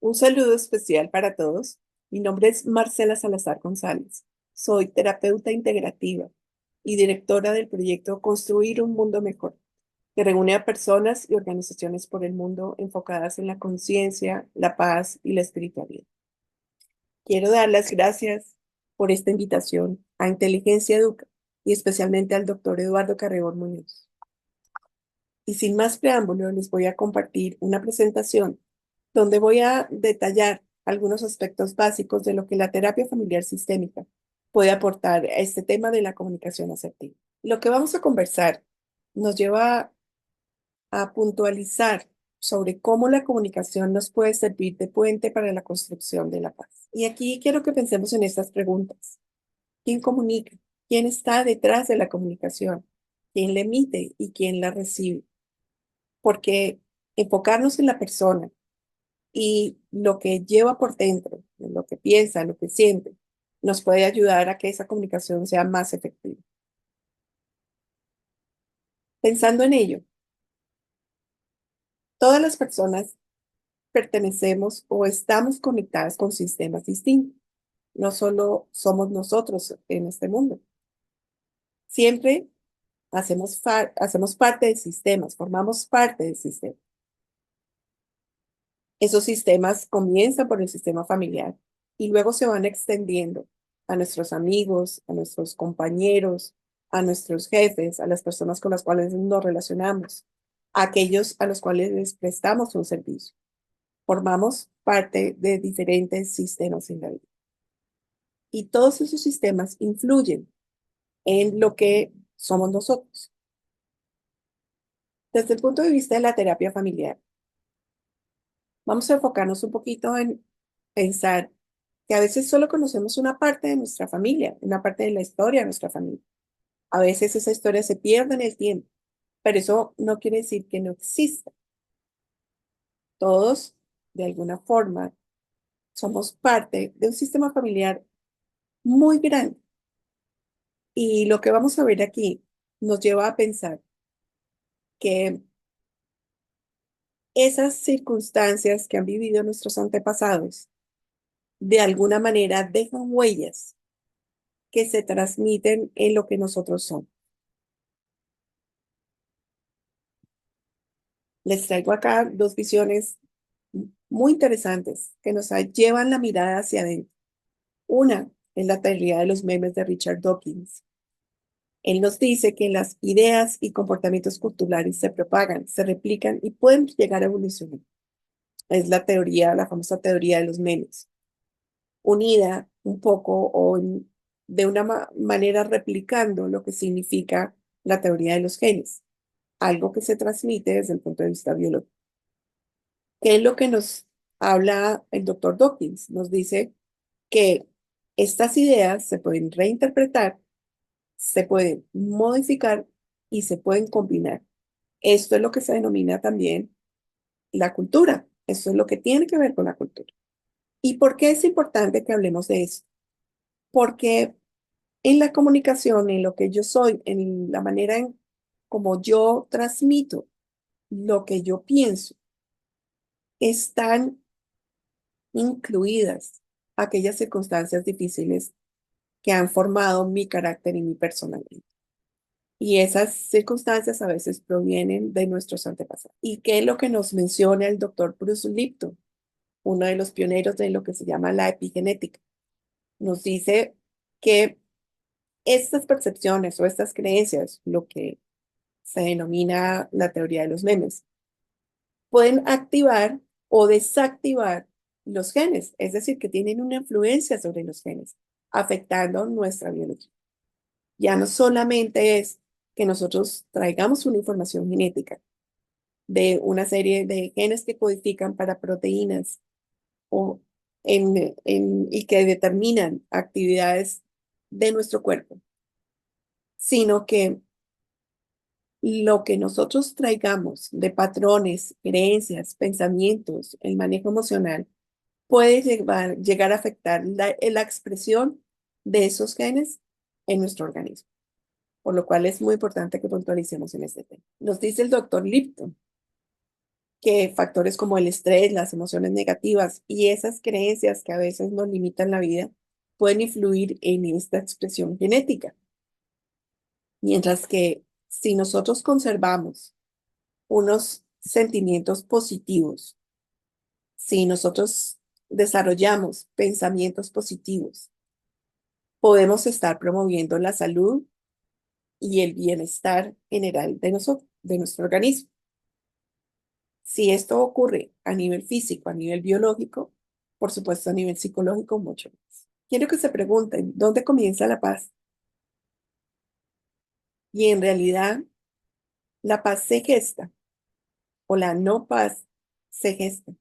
Un saludo especial para todos. Mi nombre es Marcela Salazar González. Soy terapeuta integrativa y directora del proyecto Construir un Mundo Mejor, que reúne a personas y organizaciones por el mundo enfocadas en la conciencia, la paz y la espiritualidad. Quiero dar las gracias por esta invitación a Inteligencia Educa y especialmente al doctor Eduardo Carreón Muñoz. Y sin más preámbulo, les voy a compartir una presentación donde voy a detallar algunos aspectos básicos de lo que la terapia familiar sistémica puede aportar a este tema de la comunicación asertiva. Lo que vamos a conversar nos lleva a puntualizar sobre cómo la comunicación nos puede servir de puente para la construcción de la paz. Y aquí quiero que pensemos en estas preguntas. ¿Quién comunica? ¿Quién está detrás de la comunicación? ¿Quién la emite y quién la recibe? Porque enfocarnos en la persona y lo que lleva por dentro, lo que piensa, lo que siente, nos puede ayudar a que esa comunicación sea más efectiva. Pensando en ello, todas las personas pertenecemos o estamos conectadas con sistemas distintos. No solo somos nosotros en este mundo. Siempre hacemos parte de sistemas, formamos parte del sistema. Esos sistemas comienzan por el sistema familiar y luego se van extendiendo a nuestros amigos, a nuestros compañeros, a nuestros jefes, a las personas con las cuales nos relacionamos, a aquellos a los cuales les prestamos un servicio. Formamos parte de diferentes sistemas en la vida. Y todos esos sistemas influyen en lo que somos nosotros. Desde el punto de vista de la terapia familiar, vamos a enfocarnos un poquito en pensar que a veces solo conocemos una parte de nuestra familia, una parte de la historia de nuestra familia. A veces esa historia se pierde en el tiempo, pero eso no quiere decir que no exista. Todos, de alguna forma, somos parte de un sistema familiar muy grande. Y lo que vamos a ver aquí nos lleva a pensar que esas circunstancias que han vivido nuestros antepasados, de alguna manera dejan huellas que se transmiten en lo que nosotros somos. Les traigo acá dos visiones muy interesantes que nos llevan la mirada hacia adentro. Una es la teoría de los memes de Richard Dawkins. Él nos dice que las ideas y comportamientos culturales se propagan, se replican y pueden llegar a evolucionar. Es la teoría, la famosa teoría de los memes, unida un poco de una manera replicando lo que significa la teoría de los genes, algo que se transmite desde el punto de vista biológico. ¿Qué es lo que nos habla el doctor Dawkins? Nos dice que estas ideas se pueden reinterpretar, se pueden modificar y se pueden combinar. Esto es lo que se denomina también la cultura. Esto es lo que tiene que ver con la cultura. ¿Y por qué es importante que hablemos de eso? Porque en la comunicación, en lo que yo soy, en la manera en como yo transmito lo que yo pienso, están incluidas aquellas circunstancias difíciles que han formado mi carácter y mi personalidad. Y esas circunstancias a veces provienen de nuestros antepasados. ¿Y qué es lo que nos menciona el doctor Bruce Lipton, uno de los pioneros de lo que se llama la epigenética? Nos dice que estas percepciones o estas creencias, lo que se denomina la teoría de los memes, pueden activar o desactivar los genes, es decir, que tienen una influencia sobre los genes, afectando nuestra biología. Ya no solamente es que nosotros traigamos una información genética de una serie de genes que codifican para proteínas o y que determinan actividades de nuestro cuerpo, sino que lo que nosotros traigamos de patrones, creencias, pensamientos, el manejo emocional, puede llegar a afectar la expresión de esos genes en nuestro organismo, por lo cual es muy importante que puntualicemos en este tema. Nos dice el doctor Lipton que factores como el estrés, las emociones negativas y esas creencias que a veces nos limitan la vida pueden influir en esta expresión genética. Mientras que si nosotros conservamos unos sentimientos positivos, si nosotros desarrollamos pensamientos positivos, podemos estar promoviendo la salud y el bienestar general de nosotros, de nuestro organismo. Si esto ocurre a nivel físico, a nivel biológico, por supuesto a nivel psicológico, mucho más. Quiero que se pregunten, ¿dónde comienza la paz? Y en realidad, la paz se gesta o la no paz se gesta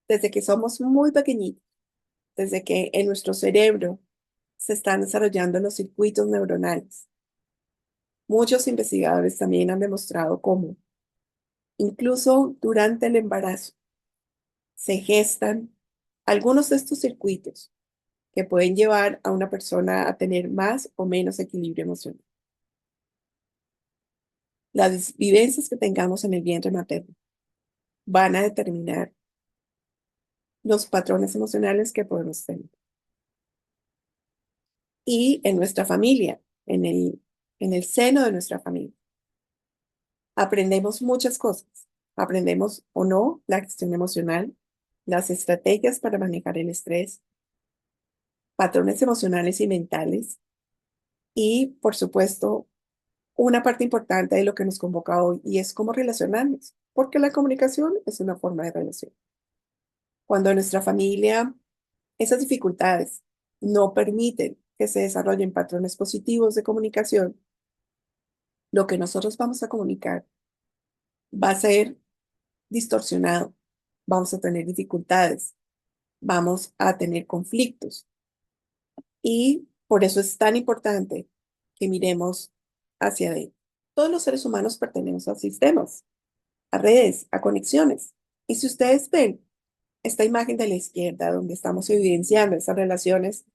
desde que somos muy pequeñitos, desde que en nuestro cerebro se están desarrollando los circuitos neuronales. Muchos investigadores también han demostrado cómo, incluso durante el embarazo, se gestan algunos de estos circuitos que pueden llevar a una persona a tener más o menos equilibrio emocional. Las vivencias que tengamos en el vientre materno van a determinar los patrones emocionales que podemos tener. Y en nuestra familia, en el seno de nuestra familia, aprendemos muchas cosas. Aprendemos o no la gestión emocional, las estrategias para manejar el estrés, patrones emocionales y mentales y, por supuesto, una parte importante de lo que nos convoca hoy y es cómo relacionarnos, porque la comunicación es una forma de relación. Cuando en nuestra familia esas dificultades no permiten que se desarrollen patrones positivos de comunicación, lo que nosotros vamos a comunicar va a ser distorsionado, vamos a tener dificultades, vamos a tener conflictos y por eso es tan importante que miremos hacia adentro. Todos los seres humanos pertenecemos a sistemas, a redes, a conexiones. Y si ustedes ven esta imagen de la izquierda, donde estamos evidenciando esas relaciones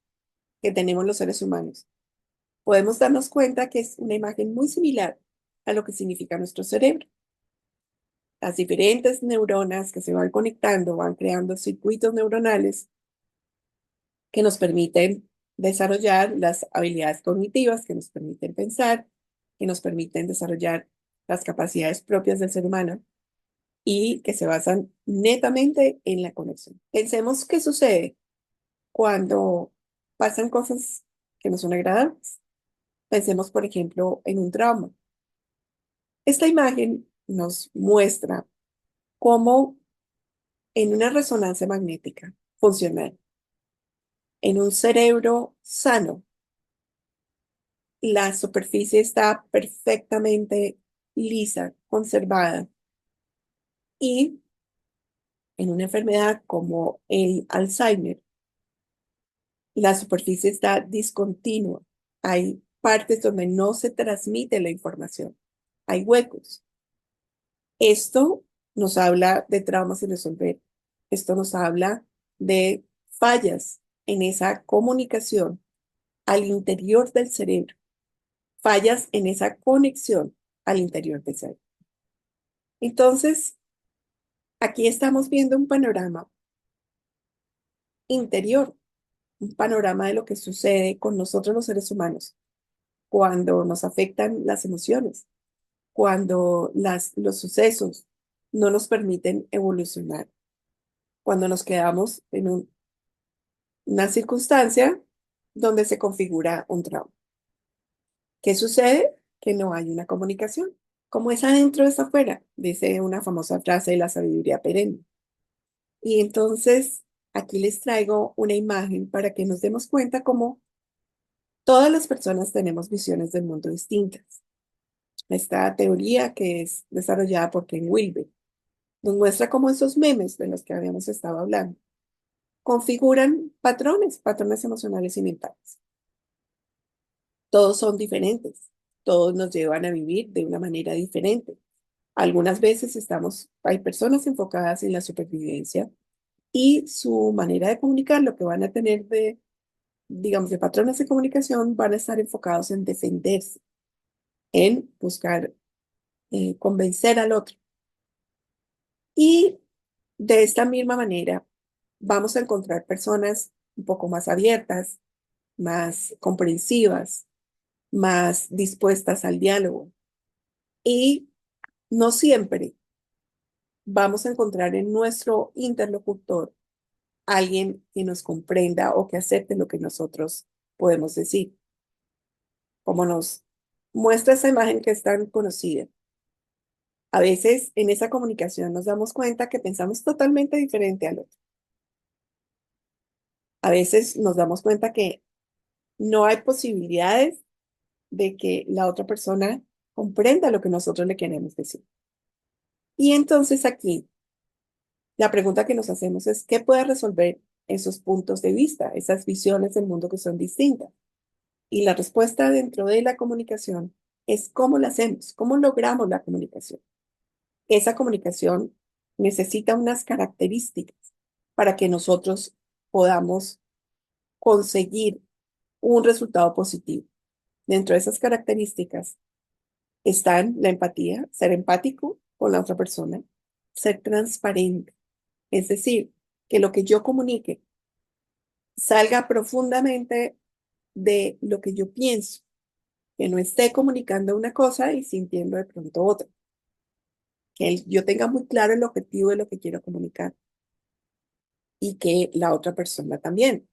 que tenemos los seres humanos, podemos darnos cuenta que es una imagen muy similar a lo que significa nuestro cerebro. Las diferentes neuronas que se van conectando van creando circuitos neuronales que nos permiten desarrollar las habilidades cognitivas, que nos permiten pensar, que nos permiten desarrollar las capacidades propias del ser humano y que se basan netamente en la conexión. Pensemos qué sucede cuando pasan cosas que no son agradables. Pensemos, por ejemplo, en un trauma. Esta imagen nos muestra cómo en una resonancia magnética funcional, en un cerebro sano, la superficie está perfectamente lisa, conservada, y en una enfermedad como el Alzheimer, la superficie está discontinua. Hay partes donde no se transmite la información. Hay huecos. Esto nos habla de traumas sin resolver. Esto nos habla de fallas en esa comunicación al interior del cerebro, fallas en esa conexión al interior del cerebro. Entonces, aquí estamos viendo un panorama interior, un panorama de lo que sucede con nosotros los seres humanos cuando nos afectan las emociones, cuando los sucesos no nos permiten evolucionar, cuando nos quedamos en una circunstancia donde se configura un trauma. ¿Qué sucede? Que no hay una comunicación. Como es adentro, es afuera, dice una famosa frase de la sabiduría perenne. Y entonces aquí les traigo una imagen para que nos demos cuenta cómo todas las personas tenemos visiones del mundo distintas. Esta teoría que es desarrollada por Ken Wilber nos muestra cómo esos memes de los que habíamos estado hablando configuran patrones emocionales y mentales. Todos son diferentes, todos nos llevan a vivir de una manera diferente. Algunas veces hay personas enfocadas en la supervivencia y su manera de comunicar, lo que van a tener digamos, de patrones de comunicación, van a estar enfocados en defenderse, en buscar convencer al otro. Y de esta misma manera vamos a encontrar personas un poco más abiertas, más comprensivas, más dispuestas al diálogo. Y no siempre vamos a encontrar en nuestro interlocutor alguien que nos comprenda o que acepte lo que nosotros podemos decir, como nos muestra esa imagen que es tan conocida. A veces en esa comunicación nos damos cuenta que pensamos totalmente diferente al otro. A veces nos damos cuenta que no hay posibilidades de que la otra persona comprenda lo que nosotros le queremos decir. Y entonces aquí la pregunta que nos hacemos es, ¿qué puede resolver esos puntos de vista, esas visiones del mundo que son distintas? Y la respuesta dentro de la comunicación es cómo la hacemos, cómo logramos la comunicación. Esa comunicación necesita unas características para que nosotros podamos conseguir un resultado positivo. Dentro de esas características están la empatía, ser empático con la otra persona, ser transparente, es decir, que lo que yo comunique salga profundamente de lo que yo pienso, que no esté comunicando una cosa y sintiendo de pronto otra, que yo tenga muy claro el objetivo de lo que quiero comunicar y que la otra persona también,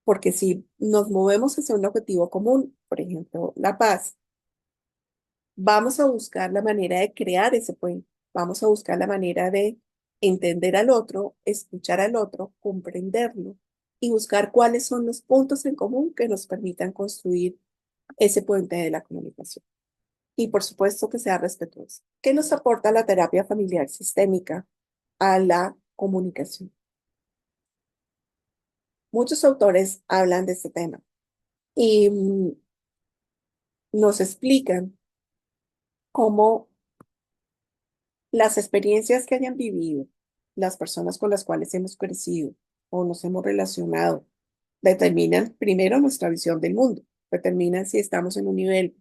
porque si nos movemos hacia un objetivo común, por ejemplo, la paz, vamos a buscar la manera de crear ese puente, vamos a buscar la manera de entender al otro, escuchar al otro, comprenderlo y buscar cuáles son los puntos en común que nos permitan construir ese puente de la comunicación. Y por supuesto que sea respetuoso. ¿Qué nos aporta la terapia familiar sistémica a la comunicación? Muchos autores hablan de este tema y nos explican cómo las experiencias que hayan vivido las personas con las cuales hemos crecido o nos hemos relacionado determinan primero nuestra visión del mundo, determinan si estamos en un nivel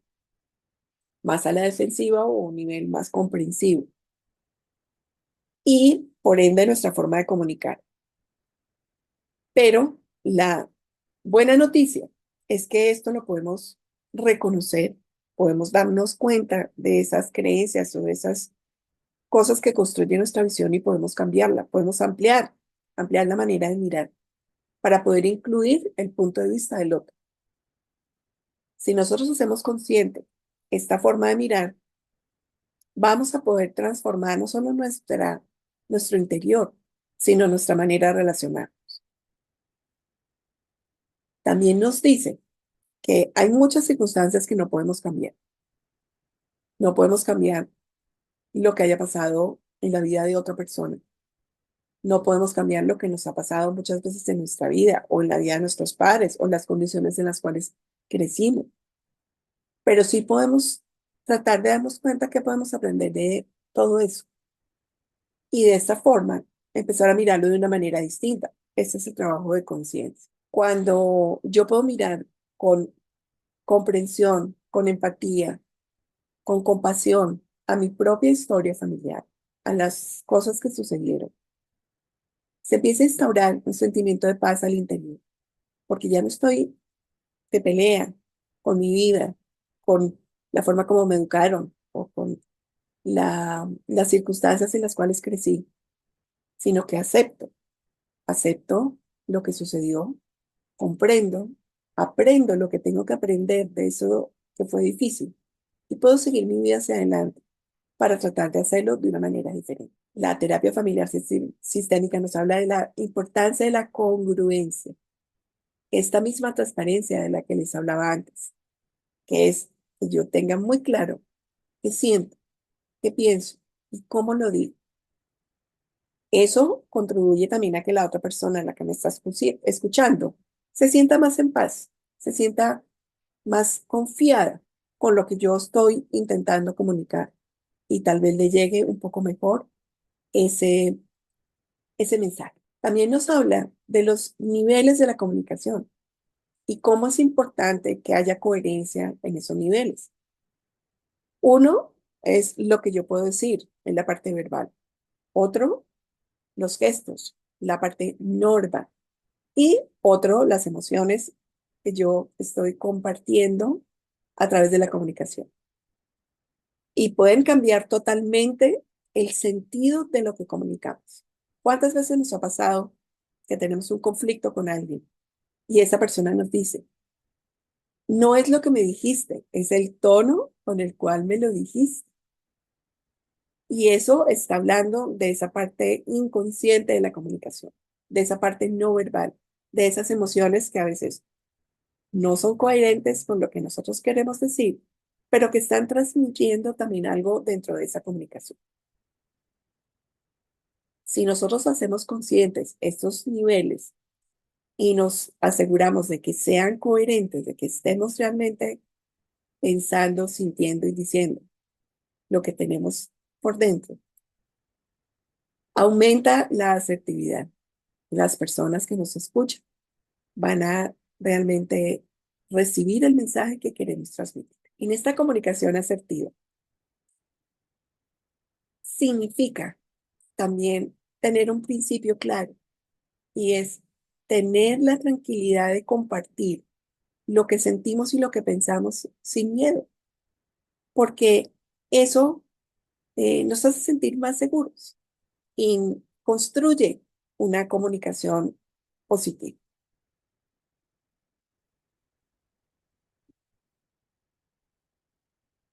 más a la defensiva o un nivel más comprensivo y por ende nuestra forma de comunicar. Pero la buena noticia es que esto lo podemos reconocer, podemos darnos cuenta de esas creencias o de esas cosas que construyen nuestra visión y podemos cambiarla, podemos ampliar la manera de mirar para poder incluir el punto de vista del otro. Si nosotros hacemos consciente esta forma de mirar, vamos a poder transformar no solo nuestro interior, sino nuestra manera de relacionar. También nos dice que hay muchas circunstancias que no podemos cambiar. No podemos cambiar lo que haya pasado en la vida de otra persona. No podemos cambiar lo que nos ha pasado muchas veces en nuestra vida o en la vida de nuestros padres o las condiciones en las cuales crecimos. Pero sí podemos tratar de darnos cuenta que podemos aprender de todo eso y de esta forma empezar a mirarlo de una manera distinta. Este es el trabajo de conciencia. Cuando yo puedo mirar con comprensión, con empatía, con compasión a mi propia historia familiar, a las cosas que sucedieron, se empieza a instaurar un sentimiento de paz al interior, porque ya no estoy de pelea con mi vida, con la forma como me educaron o con las circunstancias en las cuales crecí, sino que acepto lo que sucedió, comprendo, aprendo lo que tengo que aprender de eso que fue difícil y puedo seguir mi vida hacia adelante para tratar de hacerlo de una manera diferente. La terapia familiar sistémica nos habla de la importancia de la congruencia, esta misma transparencia de la que les hablaba antes, que es que yo tenga muy claro qué siento, qué pienso y cómo lo digo. Eso contribuye también a que la otra persona, la que me está escuchando, se sienta más en paz, se sienta más confiada con lo que yo estoy intentando comunicar y tal vez le llegue un poco mejor ese, ese mensaje. También nos habla de los niveles de la comunicación y cómo es importante que haya coherencia en esos niveles. Uno es lo que yo puedo decir en la parte verbal. Otro, los gestos, la parte no verbal. Y otro, las emociones que yo estoy compartiendo a través de la comunicación. Y pueden cambiar totalmente el sentido de lo que comunicamos. ¿Cuántas veces nos ha pasado que tenemos un conflicto con alguien y esa persona nos dice, no es lo que me dijiste, es el tono con el cual me lo dijiste? Y eso está hablando de esa parte inconsciente de la comunicación, de esa parte no verbal, de esas emociones que a veces no son coherentes con lo que nosotros queremos decir, pero que están transmitiendo también algo dentro de esa comunicación. Si nosotros hacemos conscientes estos niveles y nos aseguramos de que sean coherentes, de que estemos realmente pensando, sintiendo y diciendo lo que tenemos por dentro, aumenta la asertividad. Las personas que nos escuchan van a realmente recibir el mensaje que queremos transmitir. En esta comunicación asertiva significa también tener un principio claro y es tener la tranquilidad de compartir lo que sentimos y lo que pensamos sin miedo, porque eso nos hace sentir más seguros y construye una comunicación positiva.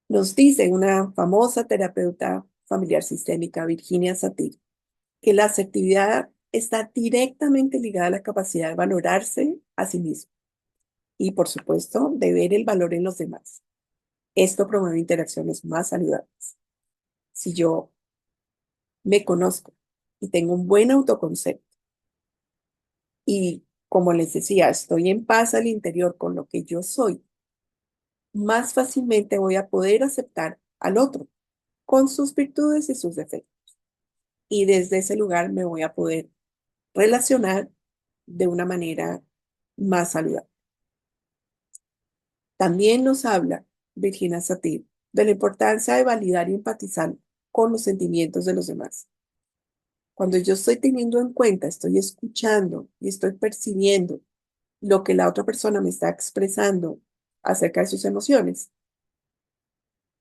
Nos dice una famosa terapeuta familiar sistémica, Virginia Satir, que la asertividad está directamente ligada a la capacidad de valorarse a sí mismo y, por supuesto, de ver el valor en los demás. Esto promueve interacciones más saludables. Si yo me conozco y tengo un buen autoconcepto y, como les decía, estoy en paz al interior con lo que yo soy, más fácilmente voy a poder aceptar al otro con sus virtudes y sus defectos. Y desde ese lugar me voy a poder relacionar de una manera más saludable. También nos habla Virginia Satir de la importancia de validar y empatizar con los sentimientos de los demás. Cuando yo estoy teniendo en cuenta, estoy escuchando y estoy percibiendo lo que la otra persona me está expresando acerca de sus emociones,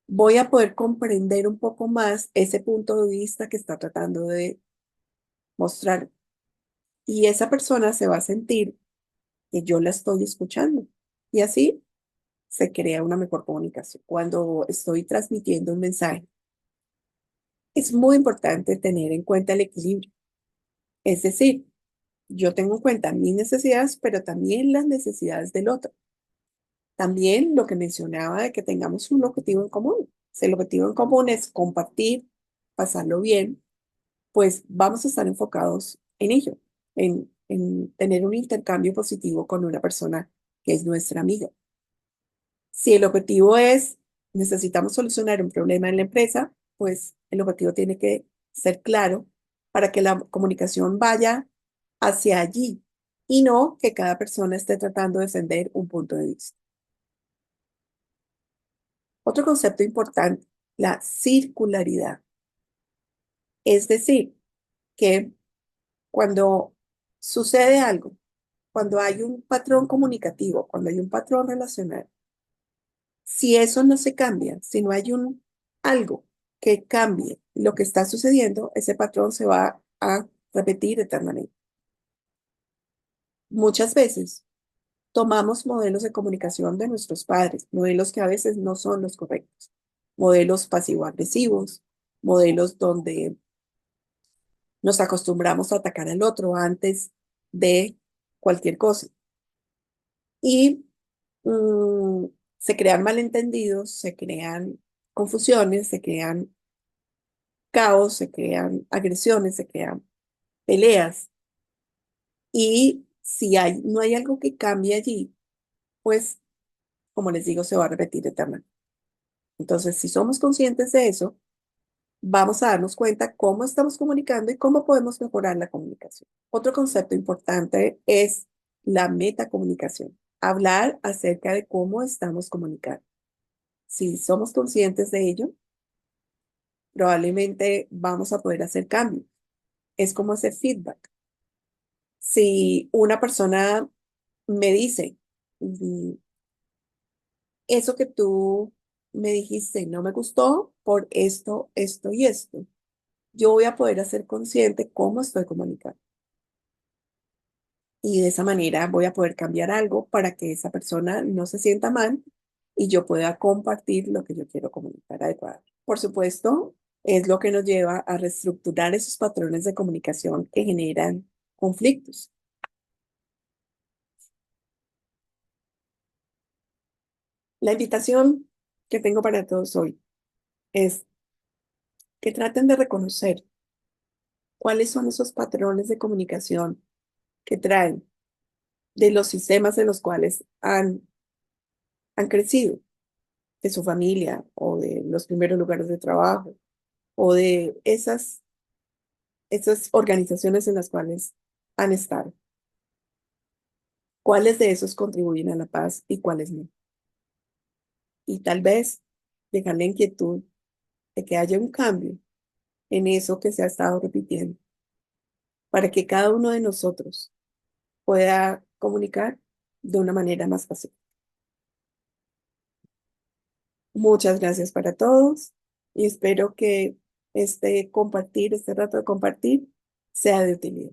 voy a poder comprender un poco más ese punto de vista que está tratando de mostrar. Y esa persona se va a sentir que yo la estoy escuchando. Y así se crea una mejor comunicación. Cuando estoy transmitiendo un mensaje, es muy importante tener en cuenta el equilibrio. Es decir, yo tengo en cuenta mis necesidades, pero también las necesidades del otro. También lo que mencionaba de que tengamos un objetivo en común. Si el objetivo en común es compartir, pasarlo bien, pues vamos a estar enfocados en ello, en tener un intercambio positivo con una persona que es nuestra amiga. Si el objetivo es, necesitamos solucionar un problema en la empresa, pues el objetivo tiene que ser claro para que la comunicación vaya hacia allí y no que cada persona esté tratando de defender un punto de vista. Otro concepto importante, la circularidad. Es decir, que cuando sucede algo, cuando hay un patrón comunicativo, cuando hay un patrón relacional, si eso no se cambia, si no hay un algo que cambie lo que está sucediendo, ese patrón se va a repetir eternamente. Muchas veces tomamos modelos de comunicación de nuestros padres, modelos que a veces no son los correctos, modelos pasivo-agresivos, modelos donde nos acostumbramos a atacar al otro antes de cualquier cosa. Y se crean malentendidos, se crean confusiones, se crean caos, se crean agresiones, se crean peleas. Y si no hay algo que cambie allí, pues, como les digo, se va a repetir eternamente. Entonces, si somos conscientes de eso, vamos a darnos cuenta cómo estamos comunicando y cómo podemos mejorar la comunicación. Otro concepto importante es la metacomunicación. Hablar acerca de cómo estamos comunicando. Si somos conscientes de ello, probablemente vamos a poder hacer cambios. es como ese feedback. Si una persona me dice, "Mm, eso que tú me dijiste no me gustó por esto, esto y esto", yo voy a poder hacer consciente cómo estoy comunicando. Y de esa manera voy a poder cambiar algo para que esa persona no se sienta mal y yo pueda compartir lo que yo quiero comunicar adecuadamente. Por supuesto, es lo que nos lleva a reestructurar esos patrones de comunicación que generan conflictos. La invitación que tengo para todos hoy es que traten de reconocer cuáles son esos patrones de comunicación que traen de los sistemas en los cuales han crecido, de su familia o de los primeros lugares de trabajo o de esas organizaciones en las cuales han estado. ¿Cuáles de esos contribuyen a la paz y cuáles no? Y tal vez dejar la inquietud de que haya un cambio en eso que se ha estado repitiendo para que cada uno de nosotros pueda comunicar de una manera más fácil. Muchas gracias para todos y espero que este rato de compartir, sea de utilidad.